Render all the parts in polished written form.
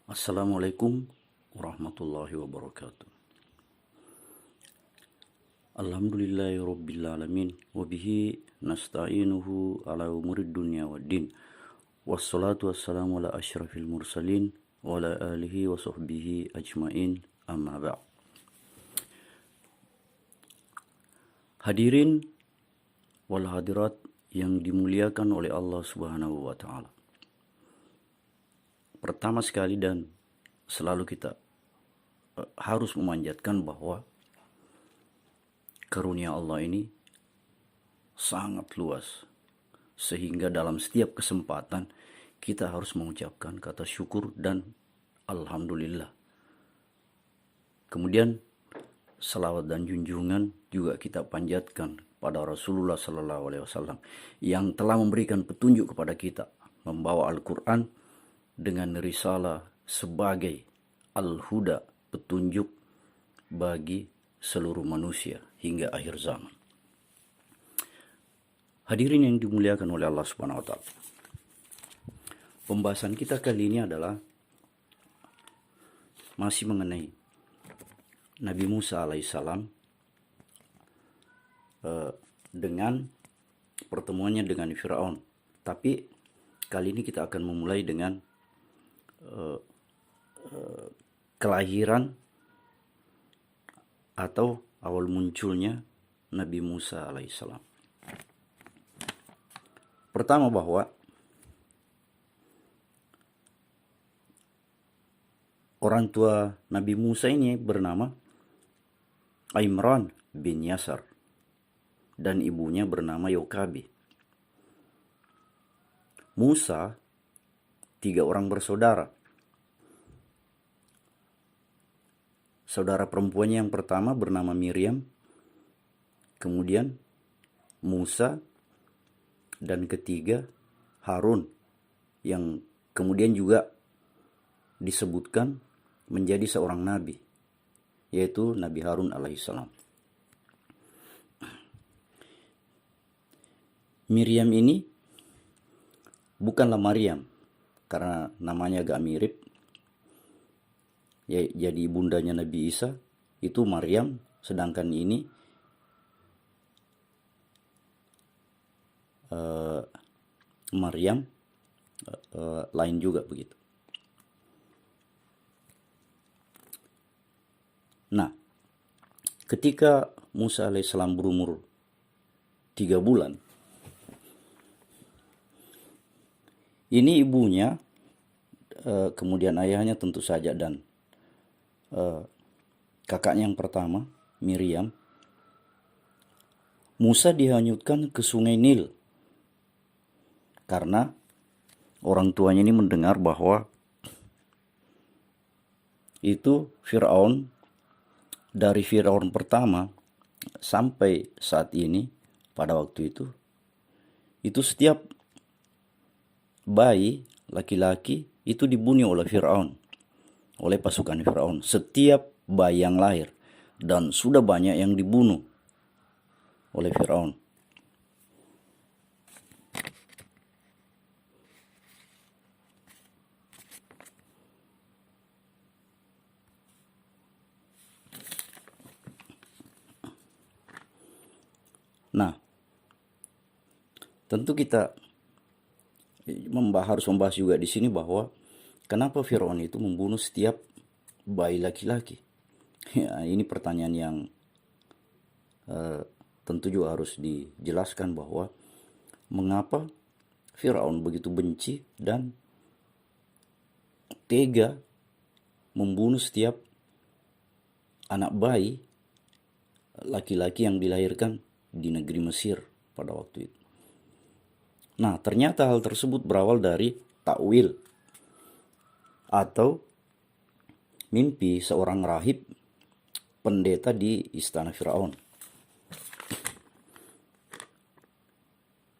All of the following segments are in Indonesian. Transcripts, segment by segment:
Assalamualaikum warahmatullahi wabarakatuh. Alhamdulillahi rabbil alamin wa bihi nasta'inuhu ala umurid dunya waddin. Wassalatu wassalamu ala asyrafil mursalin wa ala alihi wa sahbihi ajmain, amma ba'd. Hadirin wal hadirat yang dimuliakan oleh Allah Subhanahu wa taala. Pertama sekali dan selalu kita harus memanjatkan bahwa karunia Allah ini sangat luas, sehingga dalam setiap kesempatan kita harus mengucapkan kata syukur dan alhamdulillah. Kemudian salawat dan junjungan juga kita panjatkan pada Rasulullah Sallallahu Alaihi Wasallam yang telah memberikan petunjuk kepada kita, membawa Al-Quran dengan risalah sebagai al-huda, petunjuk bagi seluruh manusia hingga akhir zaman. Hadirin yang dimuliakan oleh Allah Subhanahu wa taala. Pembahasan kita kali ini adalah masih mengenai Nabi Musa alaihissalam dengan pertemuannya dengan Firaun. Tapi kali ini kita akan memulai dengan kelahiran atau awal munculnya Nabi Musa alaihissalam. Pertama, bahwa orang tua Nabi Musa ini bernama Imran bin Yasar dan ibunya bernama Yokabi. Musa 3 orang bersaudara. Saudara perempuannya yang pertama bernama Miriam, kemudian Musa, dan ketiga Harun, yang kemudian juga disebutkan menjadi seorang nabi, yaitu Nabi Harun alaihissalam. Miriam ini bukanlah Maryam, karena namanya agak mirip. Jadi bundanya Nabi Isa itu Maryam, sedangkan ini Maryam lain juga begitu. Nah, ketika Musa alaihissalam berumur 3 bulan, ini ibunya, kemudian ayahnya tentu saja, dan kakaknya yang pertama Miriam, Musa dihanyutkan ke sungai Nil karena orang tuanya ini mendengar bahwa itu Firaun, dari Firaun pertama sampai saat ini, pada waktu itu setiap bayi laki-laki itu dibunuh oleh Firaun, oleh pasukan Firaun. Setiap bayi yang lahir, dan sudah banyak yang dibunuh oleh Firaun. Nah, tentu kita harus membahas juga di sini bahwa kenapa Firaun itu membunuh setiap bayi laki-laki? Ya, ini pertanyaan yang tentu juga harus dijelaskan, bahwa mengapa Firaun begitu benci dan tega membunuh setiap anak bayi laki-laki yang dilahirkan di negeri Mesir pada waktu itu. Nah, ternyata hal tersebut berawal dari takwil atau mimpi seorang rahib pendeta di istana Firaun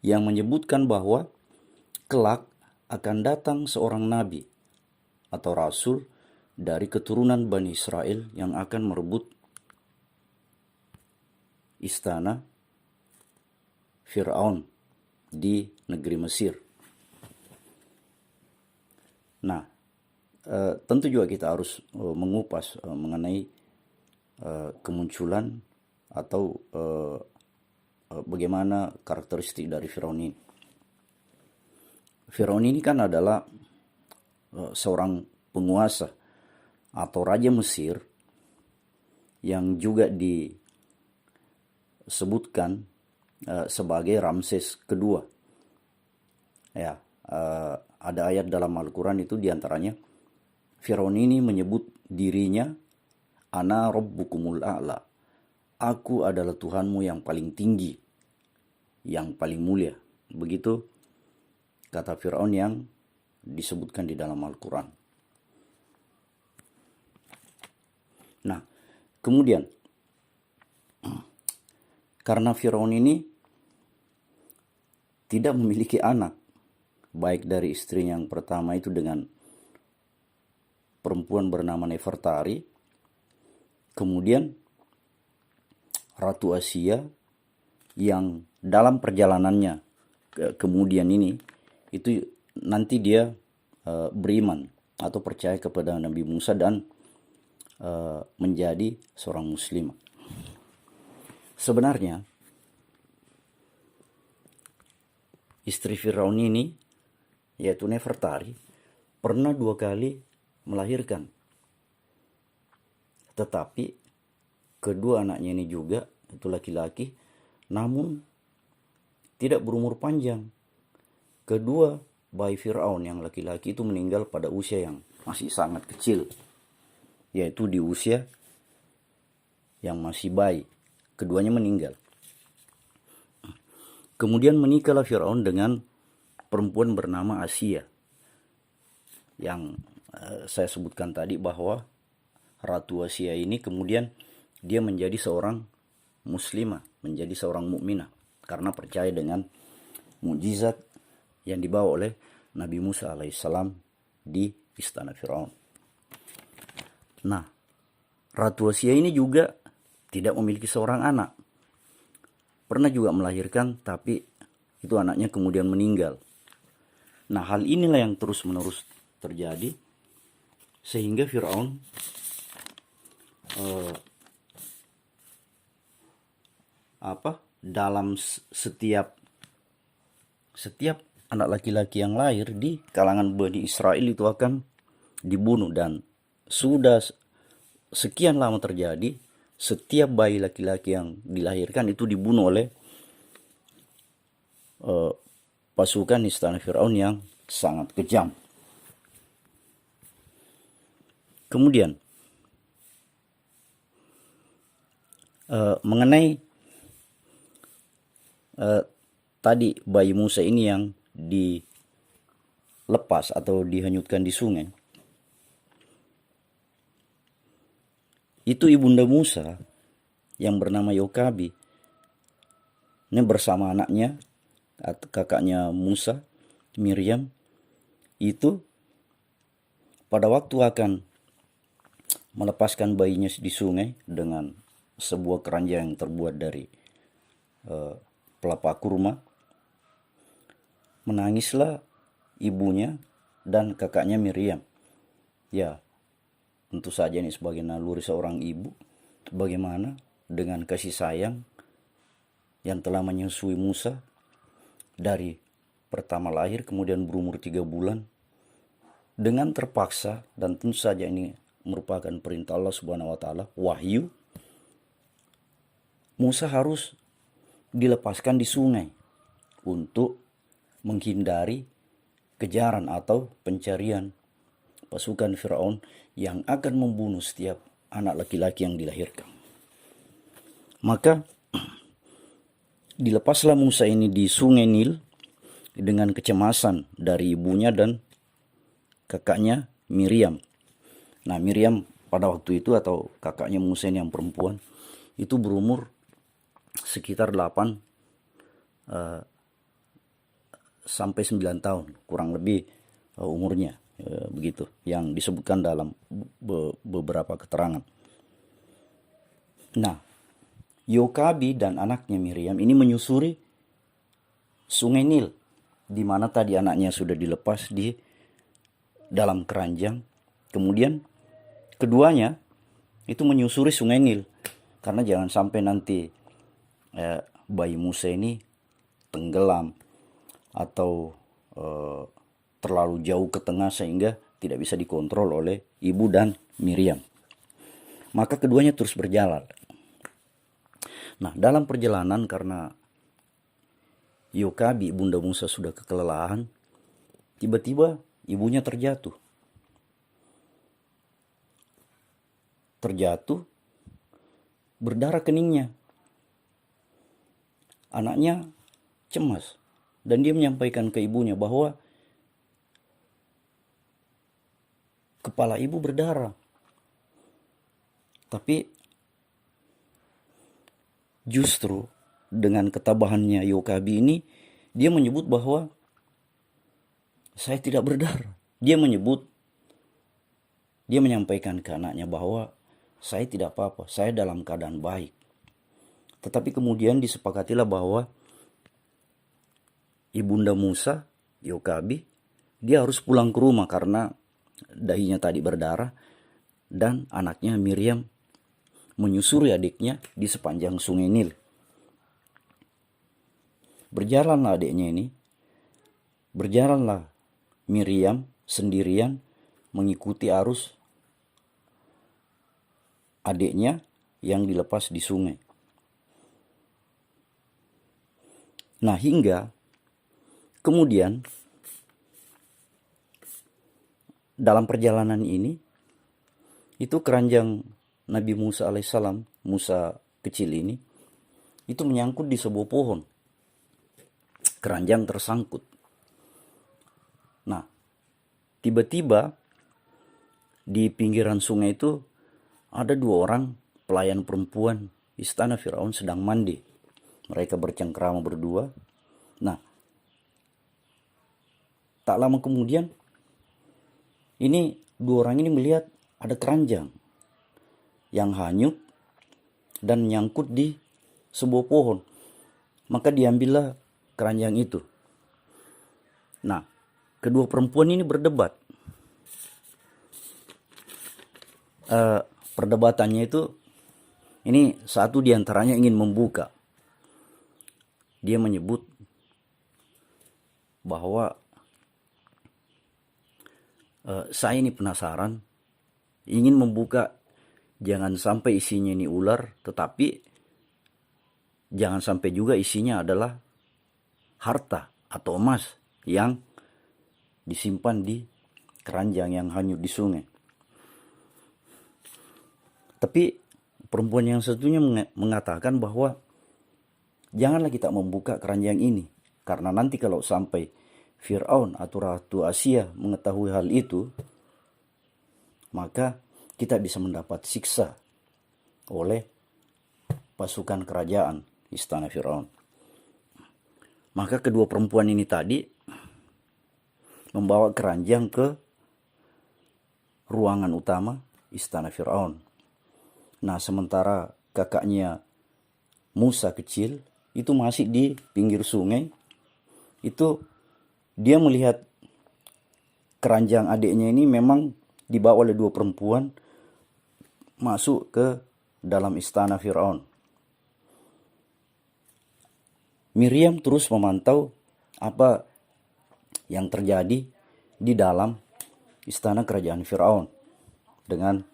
yang menyebutkan bahwa kelak akan datang seorang nabi atau rasul dari keturunan Bani Israel yang akan merebut istana Firaun di negeri Mesir. Nah, tentu juga kita harus mengupas mengenai kemunculan atau bagaimana karakteristik dari Firaun ini. Firaun ini kan adalah seorang penguasa atau raja Mesir yang juga disebutkan sebagai Ramses kedua. Ya, ada ayat dalam Al-Quran itu diantaranya Firaun ini menyebut dirinya Ana Rabbukumul A'la. Aku adalah Tuhanmu yang paling tinggi, yang paling mulia. Begitu kata Firaun yang disebutkan di dalam Al-Quran. Nah, kemudian karena Firaun ini tidak memiliki anak, baik dari istrinya yang pertama itu dengan perempuan bernama Nefertari, kemudian Ratu Asia yang dalam perjalanannya kemudian ini itu nanti dia beriman atau percaya kepada Nabi Musa dan menjadi seorang muslimah. Sebenarnya istri Firaun ini, yaitu Nefertari, pernah 2 kali melahirkan. Tetapi kedua anaknya ini juga itu laki-laki, namun tidak berumur panjang. Kedua bayi Firaun yang laki-laki itu meninggal pada usia yang masih sangat kecil, yaitu di usia yang masih bayi. Keduanya meninggal. Kemudian menikahlah Firaun dengan perempuan bernama Asia, yang saya sebutkan tadi bahwa Ratu Asia ini kemudian dia menjadi seorang muslimah, menjadi seorang mukminah karena percaya dengan mukjizat yang dibawa oleh Nabi Musa alaihissalam di istana Firaun. Nah, Ratu Asia ini juga tidak memiliki seorang anak. Pernah juga melahirkan, tapi itu anaknya kemudian meninggal. Nah, hal inilah yang terus-menerus terjadi sehingga Firaun dalam setiap anak laki-laki yang lahir di kalangan Bani Israel itu akan dibunuh, dan sudah sekian lama terjadi. Setiap bayi laki-laki yang dilahirkan itu dibunuh oleh pasukan istana Firaun yang sangat kejam. Kemudian mengenai tadi bayi Musa ini yang dilepas atau dihanyutkan di sungai, itu ibunda Musa yang bernama Yokabi ini bersama anaknya, kakaknya Musa, Miriam, itu pada waktu akan melepaskan bayinya di sungai dengan sebuah keranjang yang terbuat dari pelapa kurma, menangislah ibunya dan kakaknya Miriam. Ya, tentu saja ini sebagai naluri seorang ibu, bagaimana dengan kasih sayang yang telah menyusui Musa dari pertama lahir kemudian berumur 3 bulan dengan terpaksa, dan tentu saja ini merupakan perintah Allah Subhanahu wa taala, wahyu, Musa harus dilepaskan di sungai untuk menghindari kejaran atau pencarian pasukan Firaun yang akan membunuh setiap anak laki-laki yang dilahirkan. Maka dilepaslah Musa ini di sungai Nil dengan kecemasan dari ibunya dan kakaknya Miriam. Nah, Miriam pada waktu itu atau kakaknya Musa ini yang perempuan itu berumur sekitar 8 sampai 9 tahun kurang lebih umurnya, begitu yang disebutkan dalam beberapa keterangan. Nah, Yokabi dan anaknya Miriam ini menyusuri sungai Nil, di mana tadi anaknya sudah dilepas di dalam keranjang Kemudian keduanya itu menyusuri sungai Nil, karena jangan sampai nanti bayi Musa ini tenggelam atau terlalu jauh ke tengah sehingga tidak bisa dikontrol oleh ibu dan Miriam. Maka keduanya terus berjalan. Nah, dalam perjalanan karena Yokabi, bunda Musa, sudah kelelahan, tiba-tiba ibunya terjatuh. Berdarah keningnya. Anaknya cemas dan dia menyampaikan ke ibunya bahwa kepala ibu berdarah. Tapi justru dengan ketabahannya Yokabi ini, dia menyebut bahwa saya tidak berdarah. Dia menyampaikan ke anaknya bahwa saya tidak apa-apa, saya dalam keadaan baik. Tetapi kemudian disepakatilah bahwa ibunda Musa, Yokabi, dia harus pulang ke rumah karena dahinya tadi berdarah, dan anaknya Miriam menyusuri adiknya di sepanjang sungai Nil. Berjalanlah Miriam sendirian mengikuti arus adiknya yang dilepas di sungai. Nah, hingga kemudian dalam perjalanan ini, itu keranjang Nabi Musa alaihissalam, Musa kecil ini, itu menyangkut di sebuah pohon. Keranjang tersangkut. Nah, tiba-tiba di pinggiran sungai itu ada 2 orang pelayan perempuan istana Firaun sedang mandi. Mereka bercengkrama berdua. Nah, tak lama kemudian ini 2 orang ini melihat ada keranjang yang hanyut dan nyangkut di sebuah pohon. Maka diambillah keranjang itu. Nah, kedua perempuan ini berdebat. Perdebatannya itu, ini satu diantaranya ingin membuka. Dia menyebut bahwa saya ini penasaran, ingin membuka, jangan sampai isinya ini ular, tetapi jangan sampai juga isinya adalah harta atau emas yang disimpan di keranjang yang hanyut di sungai. Tapi perempuan yang satunya mengatakan bahwa janganlah kita membuka keranjang ini, karena nanti kalau sampai Fir'aun atau Ratu Asia mengetahui hal itu, maka kita bisa mendapat siksa oleh pasukan kerajaan istana Fir'aun. Maka kedua perempuan ini tadi membawa keranjang ke ruangan utama istana Fir'aun. Nah, sementara kakaknya Musa kecil itu masih di pinggir sungai, itu dia melihat keranjang adiknya ini memang dibawa oleh 2 perempuan masuk ke dalam istana Fir'aun. Miriam terus memantau apa yang terjadi di dalam istana kerajaan Fir'aun dengan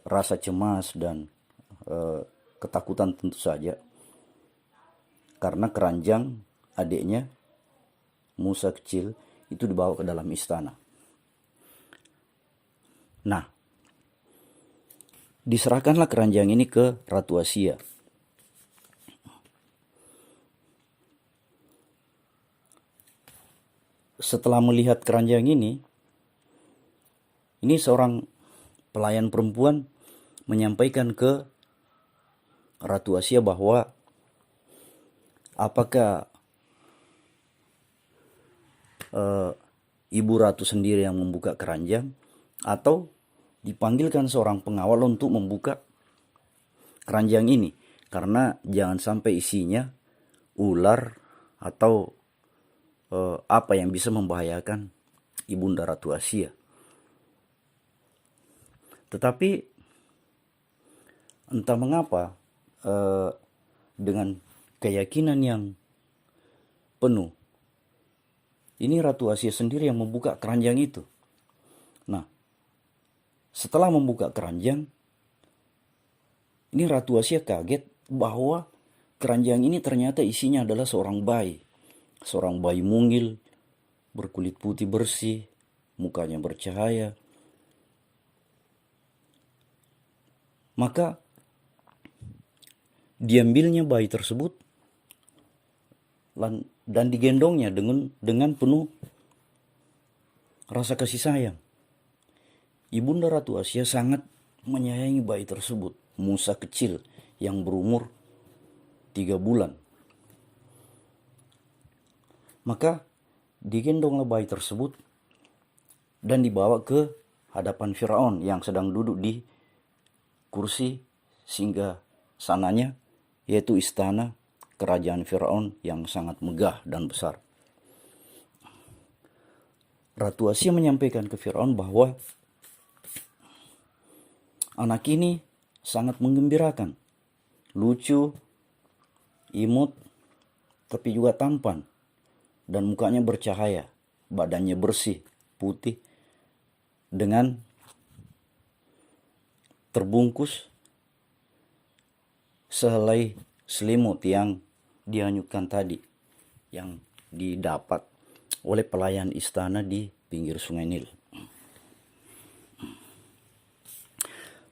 rasa cemas dan ketakutan tentu saja, karena keranjang adiknya Musa kecil itu dibawa ke dalam istana. Nah, diserahkanlah keranjang ini ke Ratu Asia. Setelah melihat keranjang ini seorang pelayan perempuan menyampaikan ke Ratu Asia bahwa apakah ibu ratu sendiri yang membuka keranjang atau dipanggilkan seorang pengawal untuk membuka keranjang ini, karena jangan sampai isinya ular atau apa yang bisa membahayakan ibunda Ratu Asia. Tetapi entah mengapa dengan keyakinan yang penuh, ini Ratu Asia sendiri yang membuka keranjang itu. Nah, setelah membuka keranjang, ini Ratu Asia kaget bahwa keranjang ini ternyata isinya adalah seorang bayi mungil, berkulit putih bersih, mukanya bercahaya. Maka diambilnya bayi tersebut dan digendongnya dengan penuh rasa kasih sayang. Ibunda Ratu Asia sangat menyayangi bayi tersebut, Musa kecil yang berumur 3 bulan. Maka digendonglah bayi tersebut dan dibawa ke hadapan Firaun yang sedang duduk di kursi singgah sananya, yaitu istana kerajaan Firaun yang sangat megah dan besar. Ratu Asia menyampaikan ke Firaun bahwa anak ini sangat menggembirakan, lucu, imut, tapi juga tampan, dan mukanya bercahaya, badannya bersih, putih, dengan terbungkus sehelai selimut yang dihanyutkan tadi, yang didapat oleh pelayan istana di pinggir sungai Nil.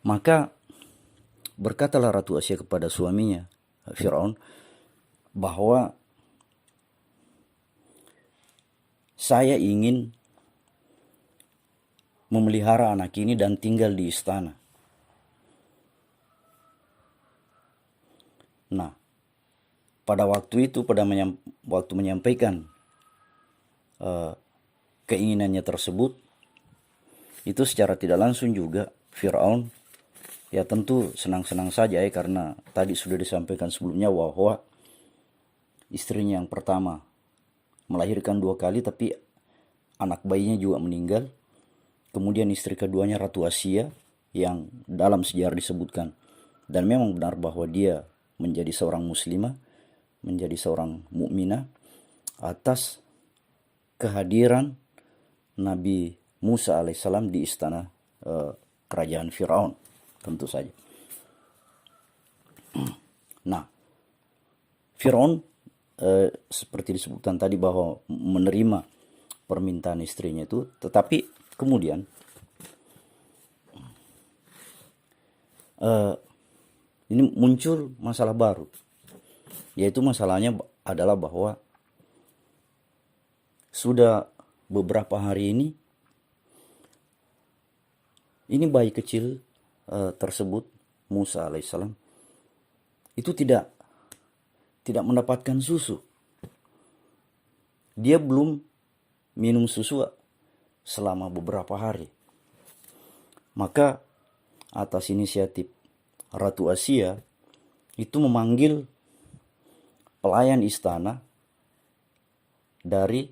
Maka berkatalah Ratu Asia kepada suaminya, Firaun, bahwa saya ingin memelihara anak ini dan tinggal di istana. Nah, pada waktu itu, waktu menyampaikan keinginannya tersebut, itu secara tidak langsung juga Firaun ya tentu senang-senang saja karena tadi sudah disampaikan sebelumnya bahwa istrinya yang pertama melahirkan 2 kali tapi anak bayinya juga meninggal. Kemudian istri keduanya Ratu Asia yang dalam sejarah disebutkan, dan memang benar bahwa dia menjadi seorang muslimah, menjadi seorang mukminah atas kehadiran Nabi Musa alaihissalam di istana kerajaan Firaun, tentu saja. Nah, Firaun seperti disebutkan tadi bahwa menerima permintaan istrinya itu, tetapi kemudian ini muncul masalah baru, yaitu masalahnya adalah bahwa sudah beberapa hari ini bayi kecil tersebut, Musa alaihissalam, itu tidak mendapatkan susu. Dia belum minum susu selama beberapa hari. Maka atas inisiatif Ratu Asia itu memanggil pelayan istana dari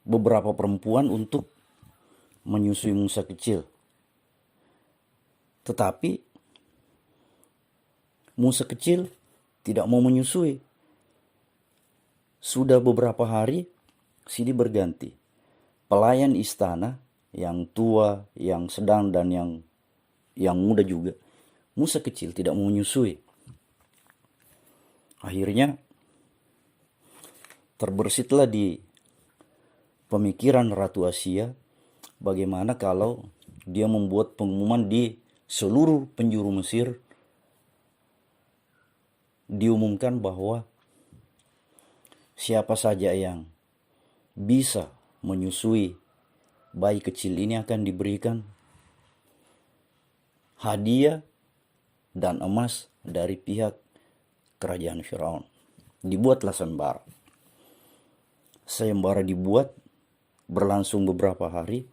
beberapa perempuan untuk menyusui Musa kecil. Tetapi Musa kecil tidak mau menyusui. Sudah beberapa hari silih berganti. Pelayan istana yang tua, yang sedang, dan yang muda juga, Musa kecil tidak mau menyusui. Akhirnya terbersitlah di pemikiran Ratu Asia bagaimana kalau dia membuat pengumuman di seluruh penjuru Mesir, diumumkan bahwa siapa saja yang bisa menyusui bayi kecil ini akan diberikan hadiah dan emas dari pihak kerajaan Firaun. Dibuatlah sayembara. Sayembara dibuat, berlangsung beberapa hari.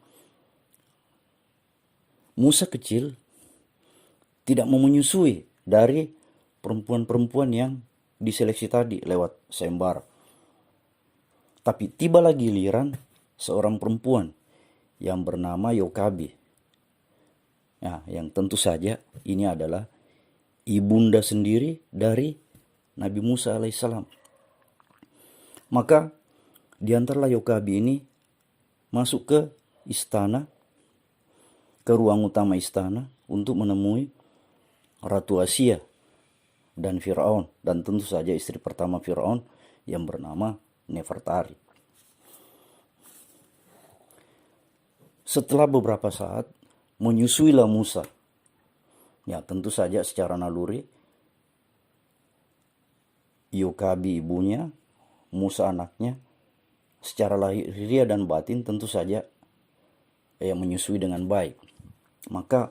Musa kecil tidak mau menyusui dari perempuan-perempuan yang diseleksi tadi lewat sayembara. Tapi tiba lagi giliran seorang perempuan yang bernama Yokabi. Nah, yang tentu saja ini adalah ibunda sendiri dari Nabi Musa alaihissalam. Maka di antara Yokabi ini masuk ke istana, ke ruang utama istana untuk menemui Ratu Asia dan Firaun, dan tentu saja istri pertama Firaun yang bernama Nefertari. Setelah beberapa saat menyusuilah Musa. Ya, tentu saja secara naluri Yokabi ibunya, Musa anaknya, secara lahiriah dan batin tentu saja menyusui dengan baik. Maka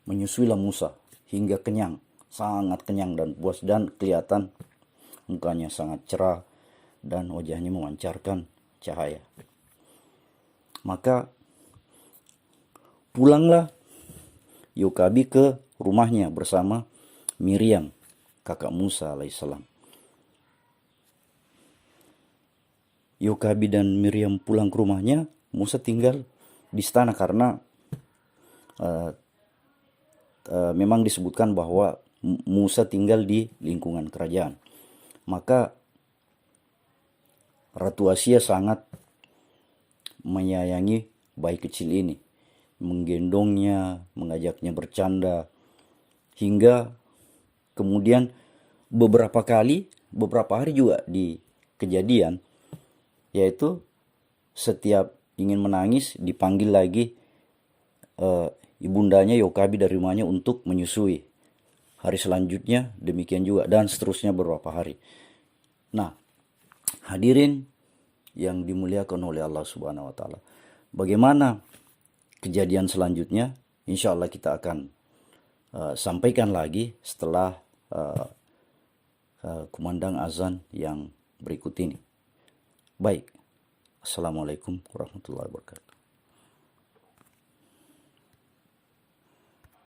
menyusuilah Musa hingga kenyang, sangat kenyang dan puas, dan kelihatan mukanya sangat cerah dan wajahnya memancarkan cahaya. Maka pulanglah Yokabi ke rumahnya bersama Miriam, kakak Musa alaihissalam. Yokabi dan Miriam pulang ke rumahnya, Musa tinggal di istana karena memang disebutkan bahwa Musa tinggal di lingkungan kerajaan. Maka Ratu Asia sangat menyayangi bayi kecil ini, menggendongnya, mengajaknya bercanda, hingga kemudian beberapa hari juga di kejadian, yaitu setiap ingin menangis dipanggil lagi ibundanya Yokabi dari rumahnya untuk menyusui. Hari selanjutnya demikian juga, dan seterusnya beberapa hari. Nah, hadirin yang dimuliakan oleh Allah Subhanahu wa taala, bagaimana kejadian selanjutnya? Insya Allah kita akan sampaikan lagi setelah kumandang azan yang berikut ini. Baik, Assalamualaikum warahmatullahi wabarakatuh.